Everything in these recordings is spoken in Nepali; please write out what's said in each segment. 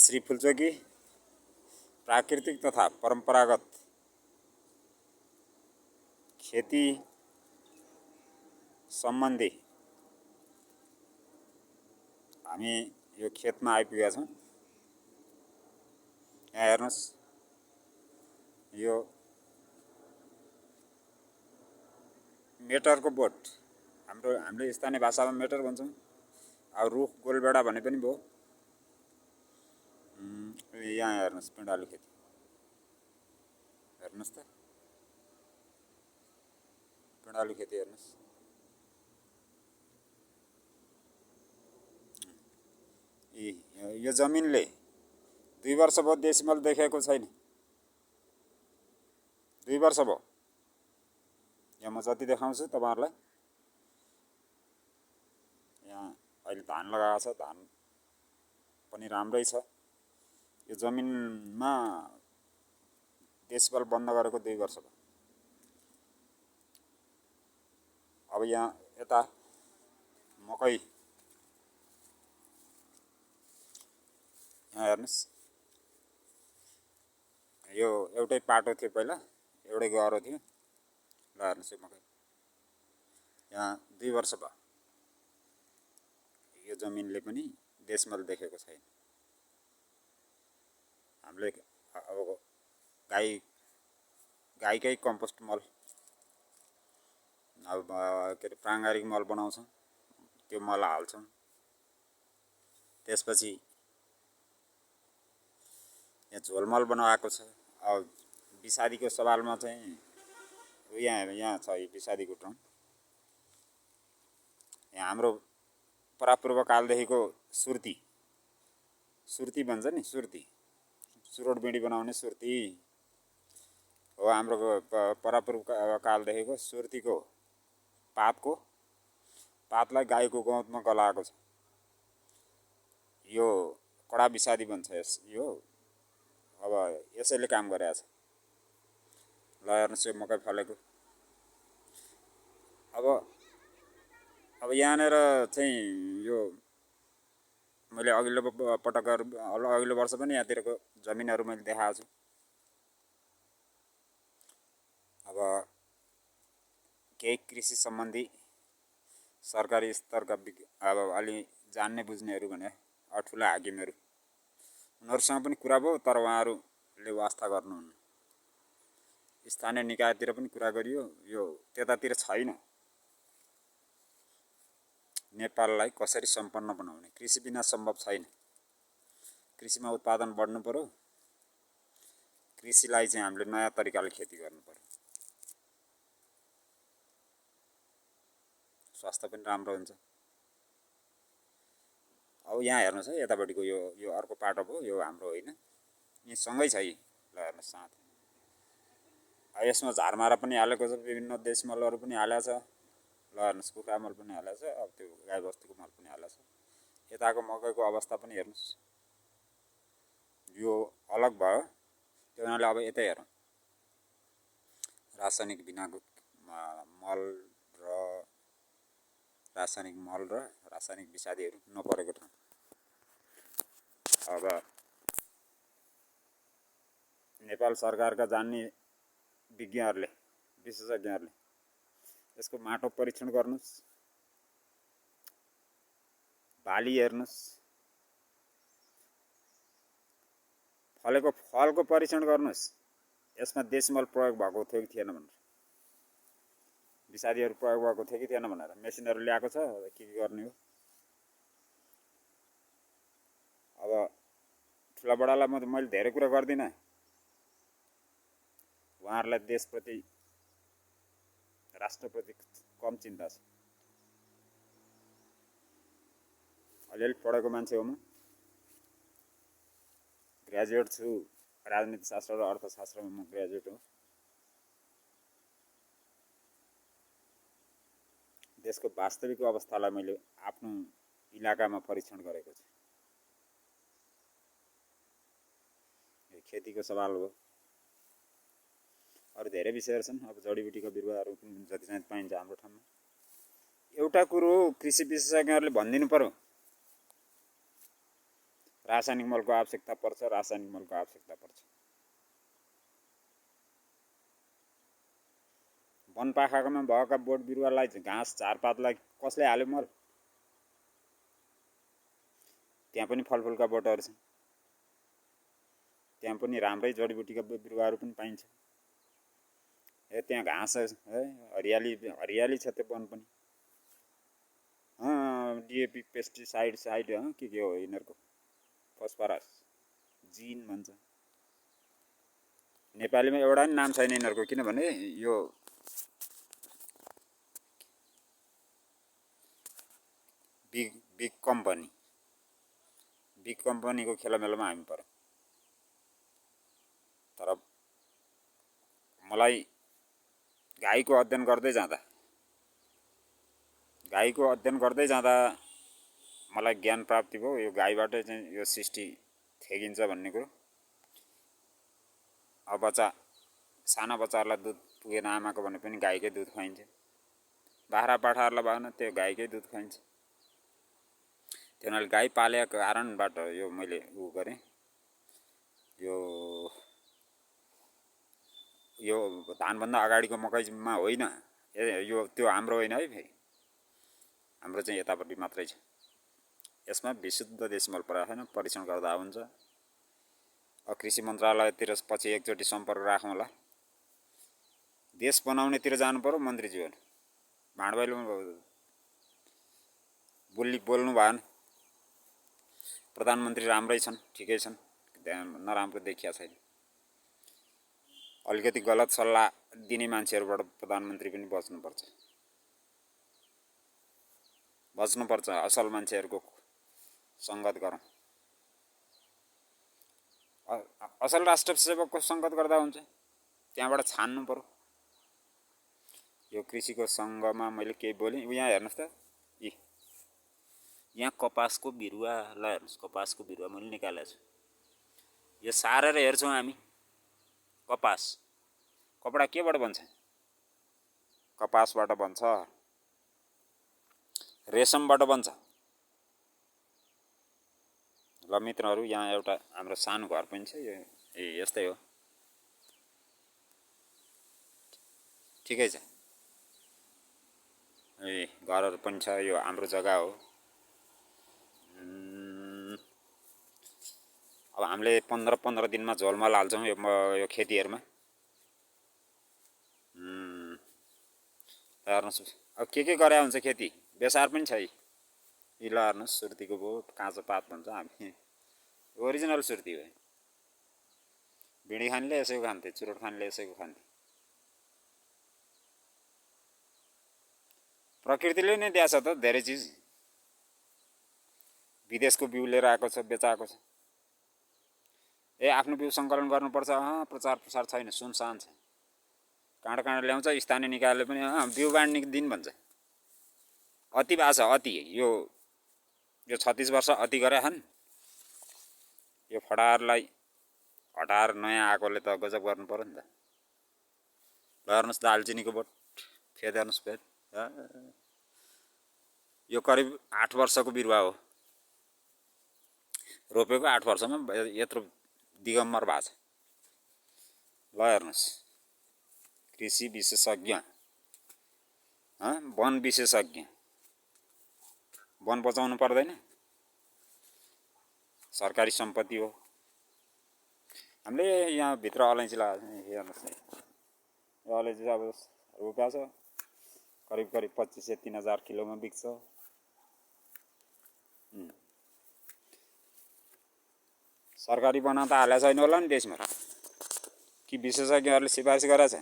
श्री फुलचोकी प्राकृतिक तथा परम्परागत खेती सम्बन्धी हामी यो खेतमा आइपुगेका छौँ। यहाँ हेर्नुस्, यो मेटरको बोट, हामीले स्थानीय भाषामा मेटर भन्छौँ। अब रुख गोलबेडा भने पनि भयो। यहाँ हेर्नुस्, पिँडालु खेती हेर्नुस् त, पिँडालु खेती हेर्नुस्। यो जमिनले 2 वर्ष भयो डेसिमल देखेको छैन। 2 वर्ष भयो। यहाँ म जति देखाउँछु तपाईहरुलाई, यहाँ अहिले धान लगाएको छ, धान पनि राम्रै छ। यो जमिनमा डेसिमल बन्द गरेको 2 वर्ष भयो। अब यहाँ यता मकै, यहाँ हेर्नुस्, यो एउटै पाटो थियो, पहिला एउटै गह्रो थियो। ल हेर्नुस्, यो मकै यहाँ 2 वर्ष भयो। यो जमिनले पनि डेसिमल देखेको छैन। हामीले अब गाईकै कम्पोस्ट मल, अब के अरे प्राङ्गारिक मल बनाउँछौँ, त्यो मल हाल्छौँ। त्यसपछि यहाँ झोलमल बनाएको छ। अब विषादीको सवालमा चाहिँ यहाँ छ, यो विषादीको ड्रम। यहाँ हाम्रो परापूर्व कालदेखिको सुर्ती भन्छ नि, सुरोट बिँडी बनाउने सुर्ती हो। हाम्रो परापूर्व कालदेखिको सुर्तीको पातलाई गाईको गउँतमा गलाएको छ। यो कडा विषादी बन्छ यो। अब यसैले काम गरेको छ। ल हेर्नुहोस्, यो मकै फलेको। अब यहाँनिर चाहिँ यो मैले अघिल्लो वर्ष पनि यहाँतिरको जमिनहरू मैले देखाएको छु। अब केही कृषि सम्बन्धी सरकारी स्तरका अब अलि जान्ने बुझ्नेहरू भने ठुला हाकिमहरू, उनीहरूसँग पनि कुरा भयो, तर उहाँहरूले वास्ता गर्नुहुन्न। स्थानीय निकायतिर पनि कुरा गरियो, यो त्यतातिर छैन। नेपाललाई कसरी सम्पन्न बनाउने, कृषि बिना सम्भव छैन। कृषिमा उत्पादन बढ्नु पर्यो। कृषिलाई चाहिँ हामीले नयाँ तरिकाले खेती गर्नु पर्यो। स्वास्थ्य पनि राम्रो हुन्छ। अब यहाँ हेर्नुहोस् है, यतापट्टिको यो अर्को पाटो भयो, यो हाम्रो होइन, यी सँगै छ यी। ल हेर्नुहोस्, साथ यसमा झारमारा पनि हालेको छ, विभिन्न डेसिमलहरू पनि हालेको छ। ल हेर्नुहोस्, कुखुरा मल पनि हालेको छ, अब त्यो गाईबस्तुको मल पनि हालेको छ। यताको मकैको अवस्था पनि हेर्नुहोस्, यो अलग भयो। त्यो हुनाले अब यतै हेरौँ, रासायनिक बिनाको मल र रासायनिक विषादीहरू नपरेको ठाउँ। अब नेपाल सरकारका जान्ने विशेषज्ञहरूले यसको माटो परीक्षण गर्नुस्, बाली हेर्नुस्, फलको परीक्षण गर्नुस्। यसमा डेसिमल प्रयोग भएको थियो कि थिएन भनेर, विषादीहरू प्रयोग भएको थियो कि थिएन भनेर मेसिनहरू ल्याएको छ। के गर्ने हो? अब ठुला बडालाई मैले धेरै कुरा गर्दिनँ। उहाँहरूलाई देशप्रति, राष्ट्रप्रति कम चिन्ता छ। अलिअलि पढेको मान्छे हो म, ग्रेजुएट छु। राजनीति शास्त्र र अर्थशास्त्रमा म ग्रेजुएट हो। देशको वास्तविक अवस्थालाई मैले आफ्नो इलाकामा परीक्षण गरेको छु। यो खेतीको सवाल हो। अरू धेरै विषयहरू छन्। अब जडीबुटीका बिरुवाहरू पनि जति चाहिँ पाइन्छ हाम्रो ठाउँमा। एउटा कुरो कृषि विशेषज्ञहरूले भनिदिनु पर्यो, रासायनिक मलको आवश्यकता पर्छ, रासायनिक मलको आवश्यकता पर्छ। वनपाखामा भएका बोट बिरुवालाई घाँस झारपातलाई कसले हाल्यो मल? त्यहाँ पनि फलफुलका बोटहरू छन्, त्यहाँ पनि राम्रै जडीबुटीका बिरुवाहरू पनि पाइन्छ। त्यहाँ घाँस है, हरियाली हरियाली छ त्यो वन पनि। डिएपी पेस्टिसाइड के हो यिनीहरूको, फस्फरस जिन भन्छ। नेपालीमा एउटा पनि नाम छैन यिनीहरूको, किनभने यो बिग कम्पनीको खेलामेलामा हामी पर्यौँ। तर मलाई गाईको अध्ययन गर्दै जाँदा मलाई ज्ञान प्राप्ति भयो, यो गाईबाटै चाहिँ यो सृष्टि थेगिन्छ भन्ने कुरो। अब साना बच्चाहरूलाई दुध पुगेन आमाको भने पनि गाईकै दुध खुवाइन्छ, बाख्रा पाठाहरूलाई भएन त्यो गाईकै दुध खुवाइन्छ। त्यो हुनाले गाई पालेको कारणबाट यो मैले गरेँ। यो धानभन्दा अगाडिको मकैमा होइन, यो त्यो हाम्रो होइन है, फेरि हाम्रो चाहिँ यतापट्टि मात्रै छ। यसमा विशुद्ध डेसिमल परेको छैन, परीक्षण गर्दा हुन्छ। कृषि मन्त्रालयतिर पछि एकचोटि सम्पर्क राखौँला। देश बनाउनेतिर जानु पर्यो मन्त्रीज्यूहरू, भाँडबैलोमा बोल्नु भएन। प्रधानमन्त्री राम्रै छन्, ठिकै छन्, नराम्रो देखिया छैन। अलिकति गलत सल्लाह दिने मान्छेहरूबाट प्रधानमन्त्री पनि बच्नुपर्छ। असल मान्छेहरूको सङ्गत गरौँ। असल राष्ट्र सेवकको सङ्गत गर्दा हुन्छ, त्यहाँबाट छान्नु पर्यो। यो कृषिको सङ्घमा मैले केही बोलेँ। यहाँ हेर्नुहोस् त, यहाँ कपासको बिरुवा, ल हेर्नुहोस् कपासको बिरुवा मैले निकालेको छु। यो सारेर हेर्छौँ हामी, कपास कपडा केबाट बन्छ? कपासबाट बन्छ, रेशमबाट बन्छ। ल मित्रहरू, यहाँ एउटा हाम्रो सानो घर पनि छ, यो यस्तै हो, ठिकै छ। घरहरू पनि छ, यो हाम्रो जग्गा हो। अब हामीले 15 दिनमा झोलमल हाल्छौँ यो खेतीहरूमा। हेर्नुहोस्, अब के गरे हुन्छ खेती, बेसार पनि छ। यी ल हेर्नुहोस्, सुर्तीको बोट, काँचो पात भन्छ हामी, ओरिजिनल सुर्ती हो। बिँडी खानेले यसैको खान्थे, चुरोट खानेले यसैको खान्थे। प्रकृतिले नै दिएछ त धेरै चिज। विदेशको बिउ लिएर आएको छ, बेचाएको छ। आफ्नो बिउ सङ्कलन गर्नुपर्छ, प्रचार प्रसार छैन, सुनसान छ। काँडा ल्याउँछ, स्थानीय निकायले पनि बिउ बाँड्ने दिन भन्छ। अति भएको छ, अति। यो 36 वर्ष अति गरे छन्। यो फडारलाई हटाएर नयाँ आएकोले त गजब गर्नु पर्यो नि त। ल हेर्नुहोस् दालचिनीको बोट, फेद हेर्नुहोस्, फेद। यो करिब 8 वर्षको बिरुवा हो, रोपेको 8 वर्षमा यत्रो दिगम्बर भएको छ। ल हेर्नुहोस्, कृषि विशेषज्ञ, वन विशेषज्ञ, वन बचाउनु पर्दैन, सरकारी सम्पत्ति हो। हामीले यहाँ भित्र अलैँची लगाएको छ, हेर्नुहोस् है, यो अलैँची अब रोप्या छ, करिब 2500-3000 किलोमा बिक्छ। सरकारी बनाउन त हालेको छैन होला नि देशमा, कि विशेषज्ञहरूले सिफारिस गरेको छ।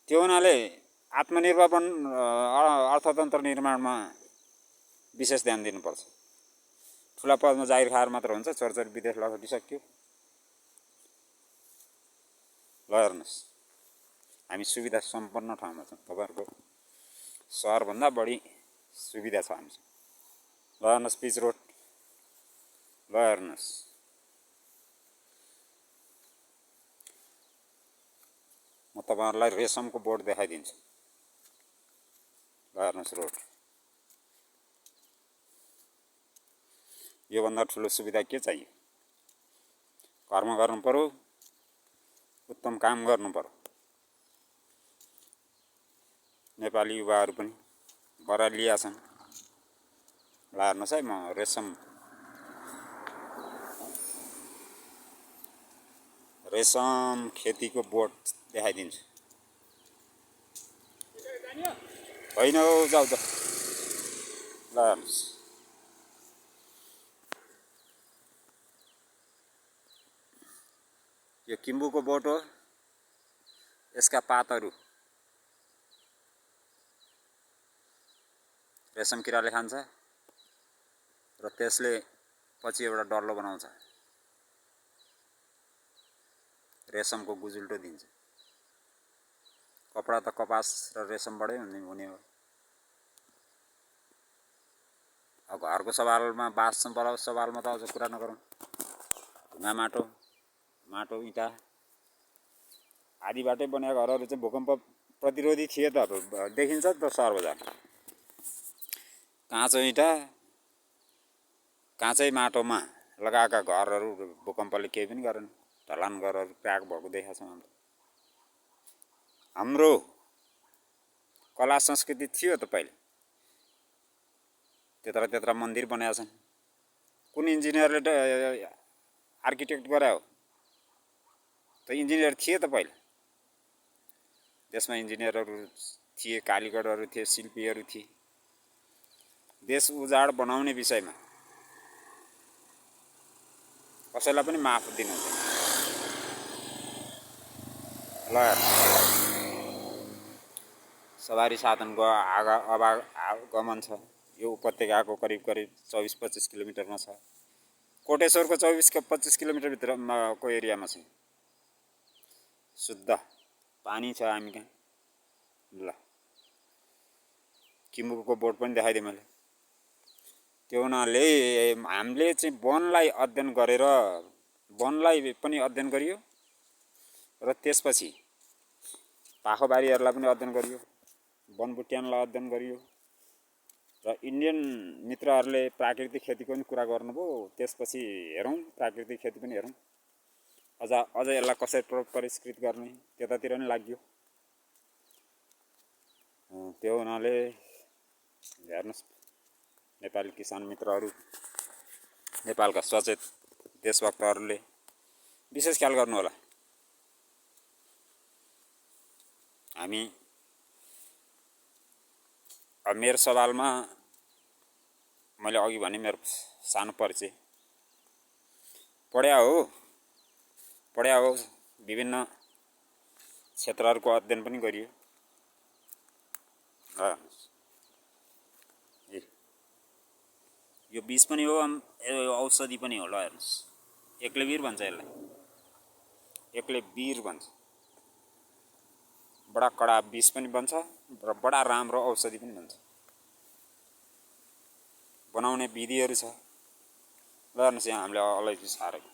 त्यो हुनाले आत्मनिर्भर अर्थतन्त्र निर्माणमा विशेष ध्यान दिनुपर्छ। ठुला पदमा जागिर खाएर मात्र हुन्छ, चोरचोरी विदेश लखटिसक्यो। ल हेर्नुहोस्, हामी सुविधा सम्पन्न ठाउँमा छौँ, तपाईँहरूको सहरभन्दा बढी सुविधा छ हामीसँग। ल हेर्नुहोस् पिच रोड, ल हेर्नुहोस्, म तपाईँहरूलाई रेशमको बोर्ड देखाइदिन्छु। ल हेर्नुहोस् रोड, योभन्दा ठुलो सुविधा के चाहियो? घरमा गर्नु पर्यो, उत्तम काम गर्नु पर्यो। नेपाली युवाहरू पनि बरालिया छन्। ल हेर्नुहोस् है, म रेशम खेतीको बोट देखाइदिन्छु। होइन हौ, जाऊ त। ल हेर्नुहोस्, यो किम्बुको बोट हो। यसका पातहरू रेशम किराले खान्छ र त्यसले पछि एउटा डल्लो बनाउँछ, रेशमको गुजुल्टो दिन्छ। कपडा त कपास र रेशमबाटै हुने हो। अब घरको सवालमा बाँस सवालमा त अझ कुरा नगरौँ। ढुङ्गा माटो इँटा आदिबाटै बनेका घरहरू चाहिँ भूकम्प प्रतिरोधी थिए त। देखिन्छ त सहर बजार। काँचो इँटा, काँचै माटोमा लगाएका घरहरू भूकम्पले केही पनि गरेन। ढलान घरहरू क्र्याक भएको देखेका छौँ। हाम्रो कला संस्कृति थियो त पहिले। त्यत्रा मन्दिर बनाएका छन्। कुन इन्जिनियरले त आर्किटेक्ट गरायो? त इन्जिनियर थिए त पहिले। देशमा इन्जिनियरहरू थिए, कालीगढहरू थिए, शिल्पीहरू थिए। देश उजाड बनाउने विषयमा कसैलाई पनि माफ दिनुहुँदैन। ल सवारी साधनको आवागमन छ। यो उपत्यकाको करिब 24-25 किलोमिटरमा छ। कोटेश्वरको 24-25 किलोमिटर भित्रको एरियामा छ। शुद्ध पानी छ हामी कहाँ। ल किम्बुको बोट पनि देखाइदिएँ मैले। त्यो हुनाले हामीले चाहिँ वनलाई अध्ययन गरेर, वनलाई पनि अध्ययन गरियो र त्यसपछि पाखोबारीहरूलाई पनि अध्ययन गरियो, वनबुट्यानलाई अध्ययन गरियो र इन्डियन मित्रहरूले प्राकृतिक खेतीको पनि कुरा गर्नुभयो। त्यसपछि हेरौँ, प्राकृतिक खेती पनि हेरौँ। अझ यसलाई कसरी परिष्कृत गर्ने त्यतातिर पनि लाग्यो। त्यो हुनाले हेर्नुहोस्, नेपाली किसान मित्रहरू, नेपालका सचेत देशभक्तहरूले विशेष ख्याल गर्नु होला। हामी मेरो सवालमा मैले अघि भने मेरो सानो परिचय पढ्या हो। विभिन्न क्षेत्रहरूको अध्ययन पनि गरियो। यो विष पनि हो, औषधि पनि हो। ल हेर्नुहोस्, एक्लेवीर भन्छ यसलाई। एक्लेवीर भन्छ। बडा कडा विष पनि बन्छ र बडा राम्रो औषधि पनि बन्छ। बनाउने विधिहरू छ। ल हेर्नुहोस्, यहाँ हामीले अलैँची सारेको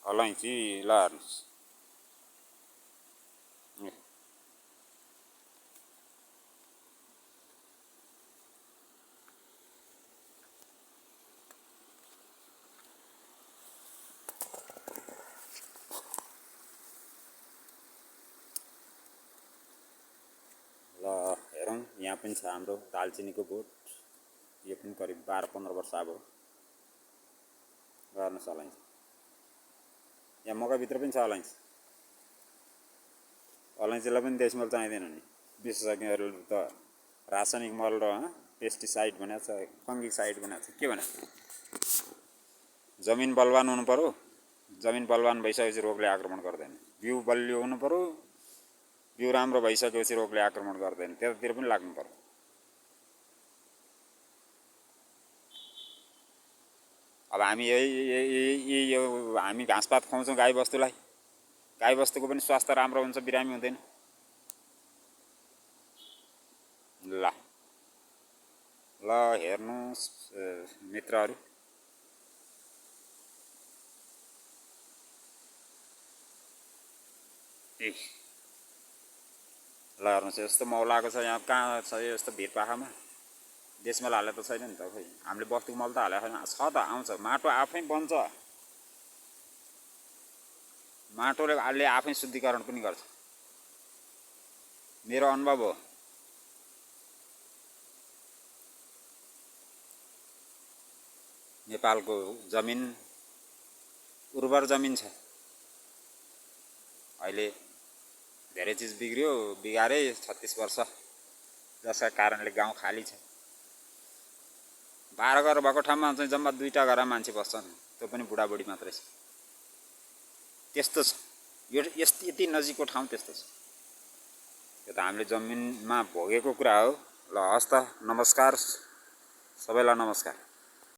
अलैँची। ल हेर्नुहोस्, ल हेरौँ। यहाँ पनि छ हाम्रो दालचिनीको बोट। यो पनि करिब 12-15 वर्ष अब गर्नुहोस्। अलैँची यहाँ मकैभित्र पनि छ अलैँची। अलैँचीलाई पनि देशी मल चाहिँदैन नि। विशेषज्ञहरूले त रासायनिक मल र पेस्टिसाइड भनेको छ, फङ्गिसाइड भनेको छ। के भनेको छ? जमिन बलवान हुनु पर्यो। जमिन बलवान भइसकेपछि रोगले आक्रमण गर्दैन। बिउ बलियो हुनु पर्यो। बिउ राम्रो भइसकेपछि रोगले आक्रमण गर्दैन। त्यतातिर पनि लाग्नु पर्यो। अब हामी हामी घाँसपात खुवाउँछौँ गाईबस्तुलाई। गाईबस्तुको पनि स्वास्थ्य राम्रो हुन्छ, बिरामी हुँदैन। ल हेर्नुहोस् मित्रहरू, ल हेर्नुहोस्, यस्तो मौलाको छ। यहाँ कहाँ छ यस्तो भिरपाखामा? डेसिमल हाले त छैन नि त खै हामीले बस्तीको मल त हालेको छैन छ त आउँछ माटो आफै बन्छ माटोले आफै शुद्धिकरण पनि गर्छ मेरो अनुभव हो नेपालको जमिन उर्वर जमिन छ अहिले धेरै चिज बिग्रियो बिगारे 36 वर्ष जसका कारणले गाउँ खाली छ 12 घर भएको ठाउँमा चाहिँ जम्मा 2टा घर मान्छे बस्छन् त्यो पनि बुढाबुढी मात्रै छ त्यस्तो छ यो यति नजिकको ठाउँ त्यस्तो छ यो त हामीले जमिनमा भोगेको कुरा हो ल हस् त नमस्कार सबैलाई नमस्कार